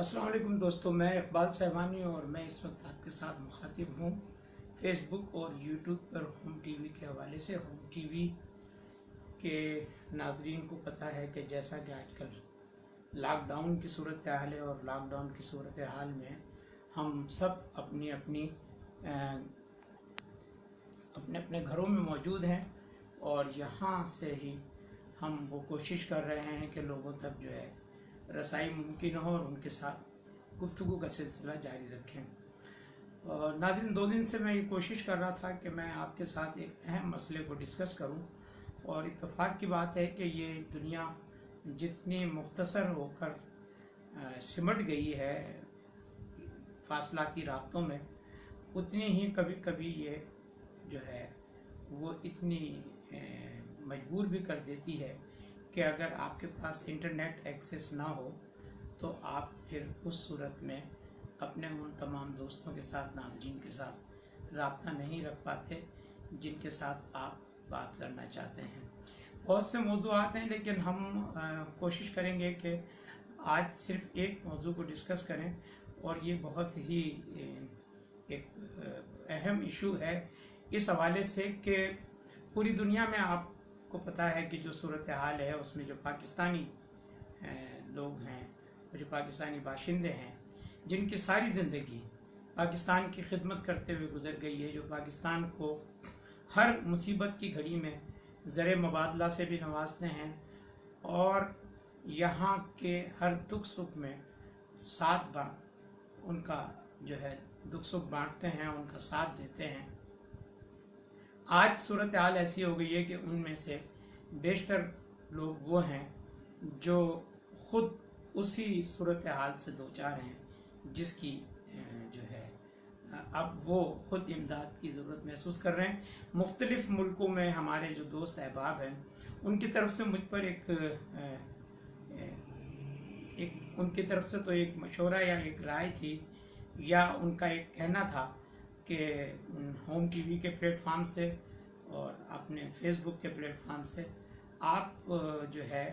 अस्सलाम वालेकुम दोस्तों, मैं इकबाल सहवानी और मैं इस वक्त आपके साथ मुखातिब हूँ फेसबुक और यूट्यूब पर होम टीवी के हवाले से। होम टीवी के नाजरीन को पता है कि जैसा कि आजकल लॉकडाउन की सूरत हाल है और लॉकडाउन की सूरत हाल में हम सब अपने अपने घरों में मौजूद हैं और यहाँ से ही हम वो कोशिश कर रहे हैं कि लोगों तक जो है रसाई मुमकिन हो और उनके साथ गुफ्तगू का सिलसिला जारी रखें। और नाज़रीन, 2 दिन से मैं ये कोशिश कर रहा था कि मैं आपके साथ एक अहम मसले को डिस्कस करूं और इत्तेफाक की बात है कि ये दुनिया जितनी मुख्तसर होकर सिमट गई है फासलाती राब्तों में, उतनी ही कभी कभी ये जो है वो इतनी मजबूर भी कर देती है कि अगर आपके पास इंटरनेट एक्सेस ना हो तो आप फिर उस सूरत में अपने उन तमाम दोस्तों के साथ, नाज़रीन के साथ रब्ता नहीं रख पाते जिनके साथ आप बात करना चाहते हैं। बहुत से मौज़ूआत हैं, लेकिन हम कोशिश करेंगे कि आज सिर्फ एक मौजू को डिस्कस करें और ये बहुत ही एक अहम इशू है इस हवाले से कि पूरी दुनिया में आपको पता है कि जो सूरत हाल है उसमें जो पाकिस्तानी लोग हैं, जो पाकिस्तानी बाशिंदे हैं, जिनकी सारी ज़िंदगी पाकिस्तान की खिदमत करते हुए गुजर गई है, जो पाकिस्तान को हर मुसीबत की घड़ी में ज़र मुबादला से भी नवाजते हैं और यहाँ के हर दुख सुख में साथ उनका जो है दुख सुख बांटते हैं, उनका साथ देते हैं। आज सूरत हाल ऐसी हो गई है कि उनमें से बेशतर लोग वो हैं जो ख़ुद उसी सूरत हाल से दो चार हैं जिसकी जो है अब वो ख़ुद इमदाद की ज़रूरत महसूस कर रहे हैं। मुख्तलिफ़ मुल्कों में हमारे जो दोस्त अहबाब हैं उनकी तरफ से मुझ पर उनकी तरफ से तो एक मशवरा या एक राय थी या उनका एक कहना था कि होम टीवी के प्लेटफार्म से और अपने फेसबुक के प्लेटफार्म से आप जो है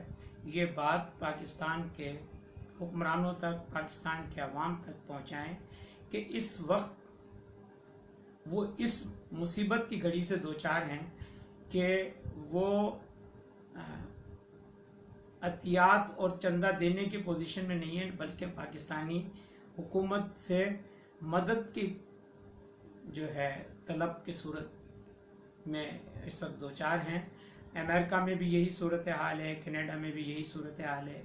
ये बात पाकिस्तान के हुक्मरानों तक, पाकिस्तान के अवाम तक पहुंचाएं कि इस वक्त वो इस मुसीबत की घड़ी से दो चार हैं कि वो अतियात और चंदा देने की पोजीशन में नहीं है, बल्कि पाकिस्तानी हुकूमत से मदद की जो है तलब की सूरत में इस वक्त दो चार हैं। अमेरिका में भी यही सूरत हाल है, कनाडा में भी यही सूरत हाल है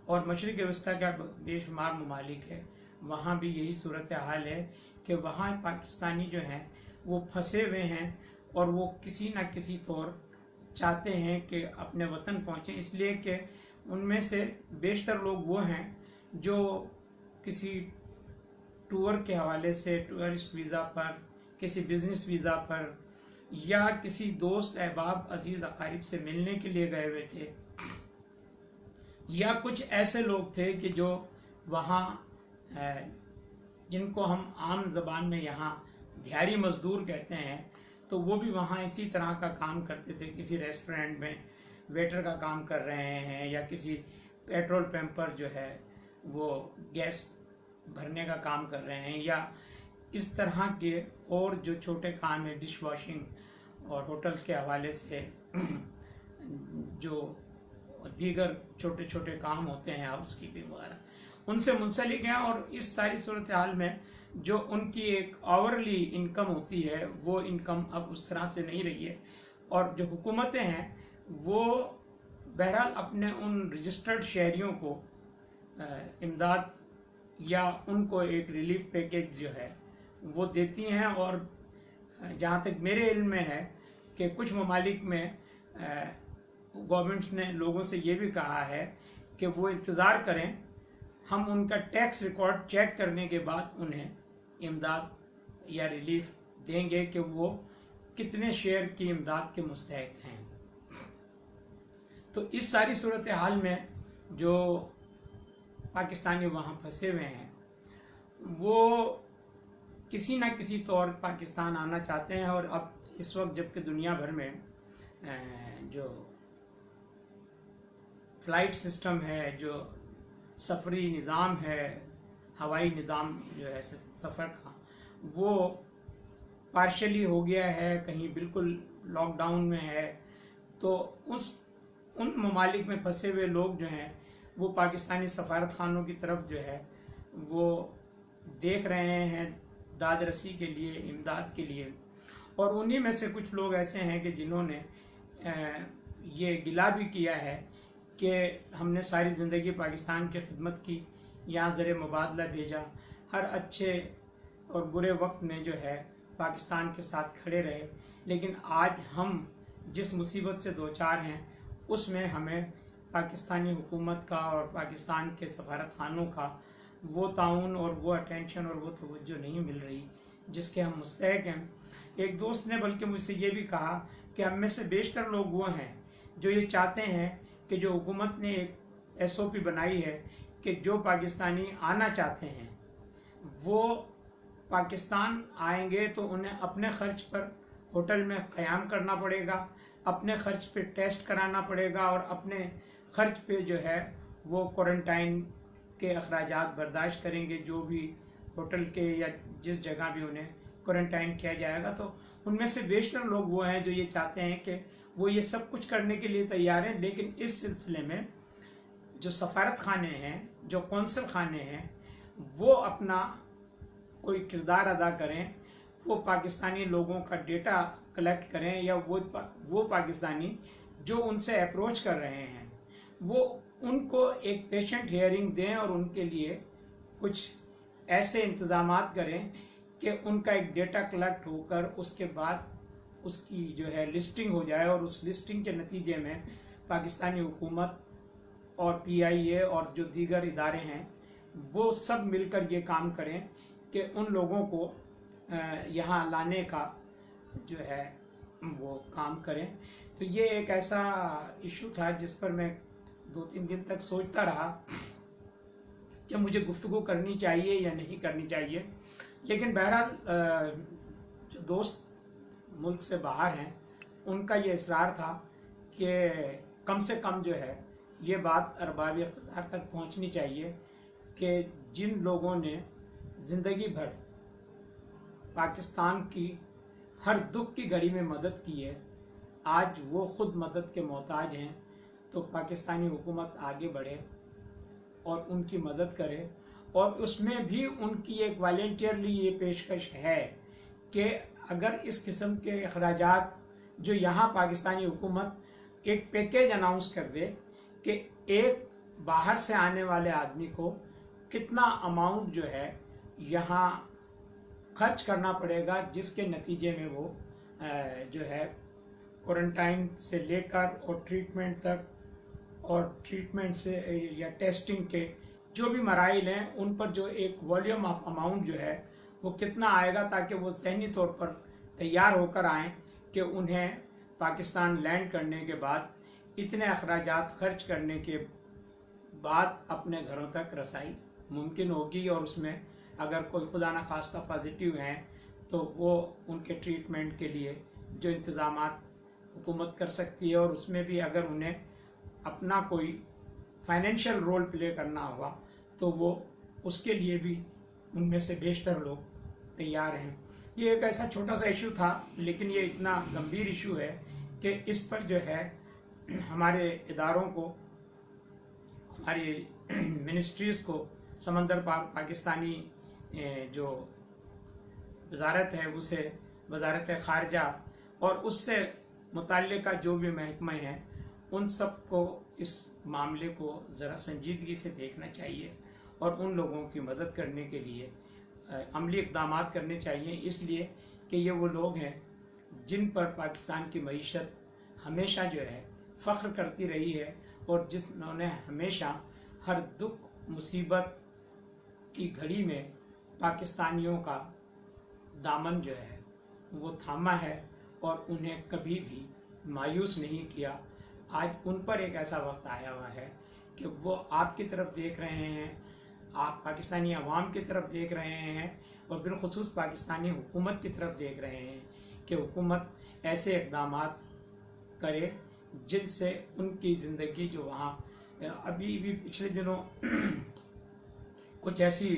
और मशरिक़ वस्ती का बेशुमार ममालिक है, वहाँ भी यही सूरत हाल है कि वहाँ पाकिस्तानी जो हैं वो फंसे हुए हैं और वो किसी न किसी तौर चाहते हैं कि अपने वतन पहुँचें, इसलिए कि उनमें से बेशतर लोग वो हैं जो किसी टूर के हवाले से, टूरिस्ट वीज़ा पर, किसी बिज़नेस वीज़ा पर या किसी दोस्त अहबाब अजीज़ अकारिब से मिलने के लिए गए हुए थे, या कुछ ऐसे लोग थे कि जो वहाँ जिनको हम आम ज़बान में यहाँ दिहाड़ी मज़दूर कहते हैं, तो वो भी वहाँ इसी तरह का काम करते थे। किसी रेस्टोरेंट में वेटर का काम कर रहे हैं या किसी पेट्रोल पंप पर जो है वो गैस भरने का काम कर रहे हैं या इस तरह के और जो छोटे काम है, डिश वॉशिंग और होटल के हवाले से जो दीगर छोटे छोटे काम होते हैं, हाउस कीपिंग वगैरह, उनसे मुंसलिक हैं। और इस सारी सूरत हाल में जो उनकी एक आवरली इनकम होती है वो इनकम अब उस तरह से नहीं रही है और जो हुकूमतें हैं वो बहरहाल अपने उन रजिस्टर्ड शहरियों को इमदाद या उनको एक रिलीफ पैकेज जो है वो देती हैं। और जहाँ तक मेरे इल्म में है कि कुछ ममालिक में गवर्नमेंट्स ने लोगों से ये भी कहा है कि वो इंतज़ार करें, हम उनका टैक्स रिकॉर्ड चेक करने के बाद उन्हें इमदाद या रिलीफ देंगे कि वो कितने शेयर की इमदाद के मुस्तहिक हैं। तो इस सारी सूरत हाल में जो पाकिस्तानी वहाँ फंसे हुए हैं वो किसी न किसी तौर पाकिस्तान आना चाहते हैं। और अब इस वक्त जबकि दुनिया भर में जो फ़्लाइट सिस्टम है, जो सफरी निज़ाम है, हवाई निज़ाम जो है सफ़र का, वो पार्शली हो गया है, कहीं बिल्कुल लॉकडाउन में है। तो उन ममालिक में फंसे हुए लोग जो हैं वो पाकिस्तानी सफारत खानों की तरफ जो है वो देख रहे हैं दाद रसी के लिए, इमदाद के लिए। और उन्हीं में से कुछ लोग ऐसे हैं कि जिन्होंने ये गिला भी किया है कि हमने सारी ज़िंदगी पाकिस्तान की खिदमत की, यहाँ ज़र मुबादला भेजा, हर अच्छे और बुरे वक्त में जो है पाकिस्तान के साथ खड़े रहे, लेकिन आज हम जिस मुसीबत से दो चार हैं उसमें हमें पाकिस्तानी हुकूमत का और पाकिस्तान के सफारत खानों का वो ताउन और वो अटेंशन और वो तवज्जो नहीं मिल रही जिसके हम मुस्तहक हैं। एक दोस्त ने बल्कि मुझसे ये भी कहा कि हम में से बेशतर लोग वो हैं जो ये चाहते हैं कि जो हुकूमत ने एक SOP बनाई है कि जो पाकिस्तानी आना चाहते हैं वो पाकिस्तान आएंगे तो उन्हें अपने खर्च पर होटल में क़याम करना पड़ेगा, अपने खर्च पे टेस्ट कराना पड़ेगा और अपने खर्च पे जो है वो क्वारंटाइन के अखराजात बर्दाश्त करेंगे, जो भी होटल के या जिस जगह भी उन्हें क्वारंटाइन किया जाएगा। तो उनमें से बेशतर लोग वो हैं जो ये चाहते हैं कि वो ये सब कुछ करने के लिए तैयार हैं, लेकिन इस सिलसिले में जो सफारत खाने हैं, जो कौंसल खाने हैं, वो अपना कोई किरदार अदा करें, वो पाकिस्तानी लोगों का डेटा कलेक्ट करें, या वो पाकिस्तानी जो उनसे अप्रोच कर रहे हैं वो उनको एक पेशेंट हियरिंग दें और उनके लिए कुछ ऐसे इंतज़ामात करें कि उनका एक डेटा कलेक्ट होकर उसके बाद उसकी जो है लिस्टिंग हो जाए, और उस लिस्टिंग के नतीजे में पाकिस्तानी हुकूमत और PIA और जो दीगर इदारे हैं वो सब मिलकर ये काम करें कि उन लोगों को यहाँ लाने का जो है वो काम करें। तो ये एक ऐसा इशू था जिस पर मैं 2-3 दिन तक सोचता रहा कि मुझे गुफ्तगू करनी चाहिए या नहीं करनी चाहिए, लेकिन बहरहाल जो दोस्त मुल्क से बाहर हैं उनका ये इसरार था कि कम से कम जो है ये बात अरबाब इख्तियार तक पहुंचनी चाहिए कि जिन लोगों ने ज़िंदगी भर पाकिस्तान की हर दुख की घड़ी में मदद की है, आज वो ख़ुद मदद के मोहताज हैं। तो पाकिस्तानी हुकूमत आगे बढ़े और उनकी मदद करे, और उसमें भी उनकी एक वॉलंटियरली ये पेशकश है कि अगर इस किस्म के अखराजात जो यहाँ पाकिस्तानी हुकूमत एक पैकेज अनाउंस कर दे कि एक बाहर से आने वाले आदमी को कितना अमाउंट जो है यहाँ खर्च करना पड़ेगा, जिसके नतीजे में वो जो है क्वारंटाइन से लेकर और ट्रीटमेंट तक, और ट्रीटमेंट से या टेस्टिंग के जो भी मराइल हैं उन पर जो एक वॉल्यूम ऑफ अमाउंट जो है वो कितना आएगा, ताकि वो ज़हनी तौर पर तैयार होकर आएँ कि उन्हें पाकिस्तान लैंड करने के बाद इतने अखराजात खर्च करने के बाद अपने घरों तक रसाई मुमकिन होगी। और उसमें अगर कोई खुदा न खास्ता पॉजिटिव हैं तो वो उनके ट्रीटमेंट के लिए जो इंतज़ामात हुकूमत कर सकती है, और उसमें भी अगर उन्हें अपना कोई फाइनेंशियल रोल प्ले करना होगा तो वो उसके लिए भी उनमें से बेशतर लोग तैयार हैं। ये एक ऐसा छोटा सा इशू था, लेकिन ये इतना गंभीर इशू है कि इस पर जो है हमारे इदारों को, हमारी मिनिस्ट्रीज़ को, समंदर पार पाकिस्तानी जो वजारत है उसे, वजारत ख़ारजा और उससे मुताल्लिक़ा जो भी महकमे हैं, उन सब को इस मामले को ज़रा संजीदगी से देखना चाहिए और उन लोगों की मदद करने के लिए अमली इक़दाम करने चाहिए, इसलिए कि ये वो लोग हैं जिन पर पाकिस्तान की मईशत हमेशा जो है फ़ख्र करती रही है, और जिन्होंने हमेशा हर दुख मुसीबत की घड़ी में पाकिस्तानियों का दामन जो है वो थामा है और उन्हें कभी भी मायूस नहीं किया। आज उन पर एक ऐसा वक्त आया हुआ है कि वो आपकी तरफ देख रहे हैं, आप पाकिस्तानी अवाम की तरफ देख रहे हैं, और बिलखुसूस पाकिस्तानी हुकूमत की तरफ देख रहे हैं कि हुकूमत ऐसे इक़दाम करे जिनसे उनकी ज़िंदगी जो वहाँ अभी भी पिछले दिनों कुछ ऐसी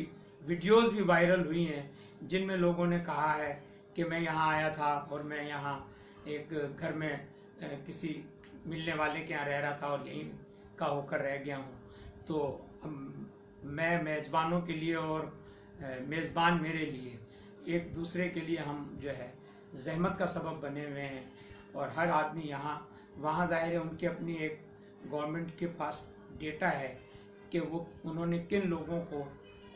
वीडियोस भी वायरल हुई हैं जिनमें लोगों ने कहा है कि मैं यहाँ आया था और मैं यहाँ एक घर में किसी मिलने वाले के यहाँ रह रहा था और यहीं का होकर रह गया हूँ। तो मैं मेज़बानों के लिए और मेज़बान मेरे लिए एक दूसरे के लिए हम जो है ज़हमत का सबब बने हुए हैं। और हर आदमी यहाँ वहाँ ज़ाहिर है उनकी अपनी एक गवर्नमेंट के पास डेटा है कि वो उन्होंने किन लोगों को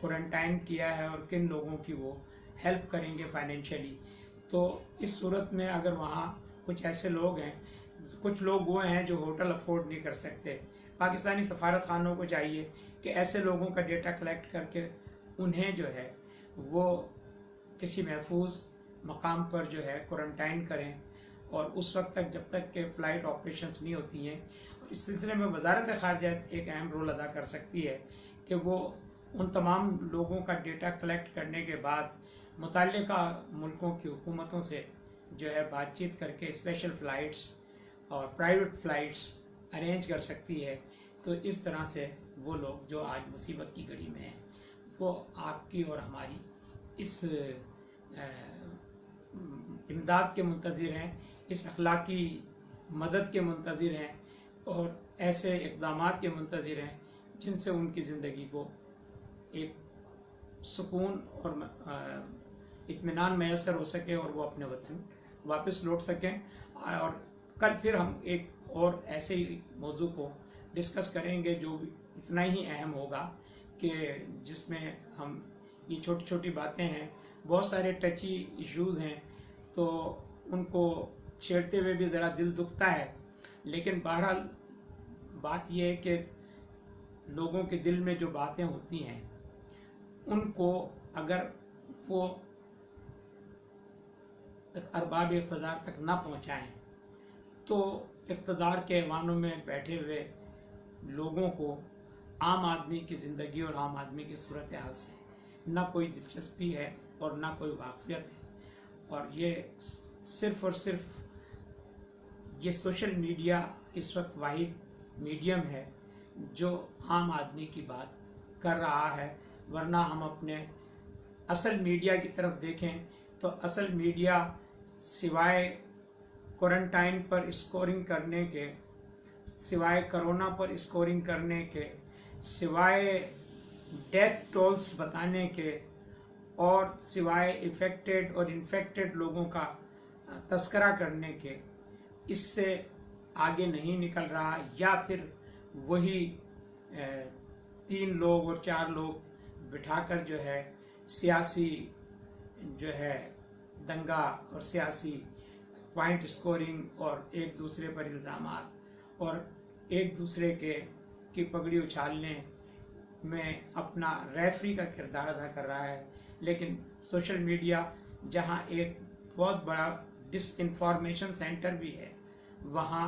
क्वारंटाइन किया है और किन लोगों की वो हेल्प करेंगे फाइनेंशियली। तो इस सूरत में अगर वहाँ कुछ ऐसे लोग हैं, कुछ लोग वो हैं जो होटल अफोर्ड नहीं कर सकते, पाकिस्तानी सफारत खानों को चाहिए कि ऐसे लोगों का डेटा कलेक्ट करके उन्हें जो है वो किसी महफूज मकाम पर जो है क्वारंटाइन करें और उस वक्त तक जब तक के फ़्लाइट ऑपरेशंस नहीं होती हैं। और इस सिलसिले में वजारत ख़ारजा एक अहम रोल अदा कर सकती है कि वो उन तमाम लोगों का डेटा कलेक्ट करने के बाद मुतल्लिका मुल्कों की हुकूमतों से जो है बातचीत करके स्पेशल फ़्लाइट्स और प्राइवेट फ़्लाइट्स अरेंज कर सकती है। तो इस तरह से वो लोग जो आज मुसीबत की घड़ी में हैं वो आपकी और हमारी इस इमदाद के मुंतज़िर हैं, इस अखलाकी मदद के मुंतज़िर हैं और ऐसे इक़दामात के मुंतज़िर हैं जिनसे उनकी ज़िंदगी को एक सुकून और इत्मीनान मैसर हो सके और वो अपने वतन वापस लौट सकें। और कल फिर हम एक और ऐसे ही मौजू को डिस्कस करेंगे जो इतना ही अहम होगा कि जिसमें हम ये छोटी छोटी बातें हैं, बहुत सारे टची इश्यूज़ हैं तो उनको छेड़ते हुए भी ज़रा दिल दुखता है। लेकिन बहरहाल बात यह है कि लोगों के दिल में जो बातें होती हैं उनको अगर वो अरबाब इक़्तिदार तक ना पहुँचाएँ तो इक़्तिदार के ऐवानों में बैठे हुए लोगों को आम आदमी की ज़िंदगी और आम आदमी की सूरत हाल से ना कोई दिलचस्पी है और ना कोई वाक़फ़ियत है। और ये सिर्फ़ और सिर्फ ये सोशल मीडिया इस वक्त वाहिद मीडियम है जो आम आदमी की बात कर रहा है। वरना हम अपने असल मीडिया की तरफ देखें तो असल मीडिया सिवाय क्वारंटाइन पर स्कोरिंग करने के, सिवाय कोरोना पर स्कोरिंग करने के, सिवाय डेथ टोल्स बताने के और सिवाय इफ़ेक्टेड और इन्फेक्टेड लोगों का तस्करा करने के, इससे आगे नहीं निकल रहा। या फिर वही 3 लोग और 4 लोग बिठाकर जो है सियासी जो है दंगा और सियासी पॉइंट स्कोरिंग और एक दूसरे पर इल्ज़ामात और एक दूसरे की पगड़ी उछालने में अपना रेफरी का किरदार अदा कर रहा है। लेकिन सोशल मीडिया जहां एक बहुत बड़ा डिसइंफॉर्मेशन सेंटर भी है, वहां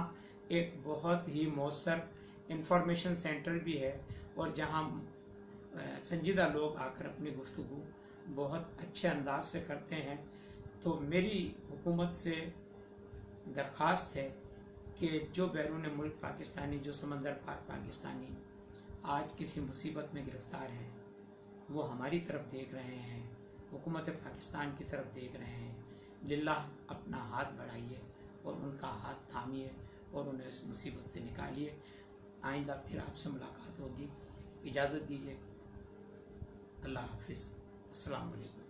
एक बहुत ही मौसर इंफॉर्मेशन सेंटर भी है और जहां संजीदा लोग आकर अपनी गुफ्तगू बहुत अच्छे अंदाज से करते हैं। तो मेरी हुकूमत से दरख्वास्त है कि जो बैरून मुल्क पाकिस्तानी, जो समंदर पार पाकिस्तानी आज किसी मुसीबत में गिरफ़्तार हैं, वो हमारी तरफ देख रहे हैं, हुकूमत पाकिस्तान की तरफ देख रहे हैं। लिल्लाह अपना हाथ बढ़ाइए और उनका हाथ थामिए और उन्हें इस मुसीबत से निकालिए। आइंदा फिर आपसे मुलाकात होगी। इजाज़त दीजिए। अल्लाह हाफिज़। अस्सलाम वालेकुम।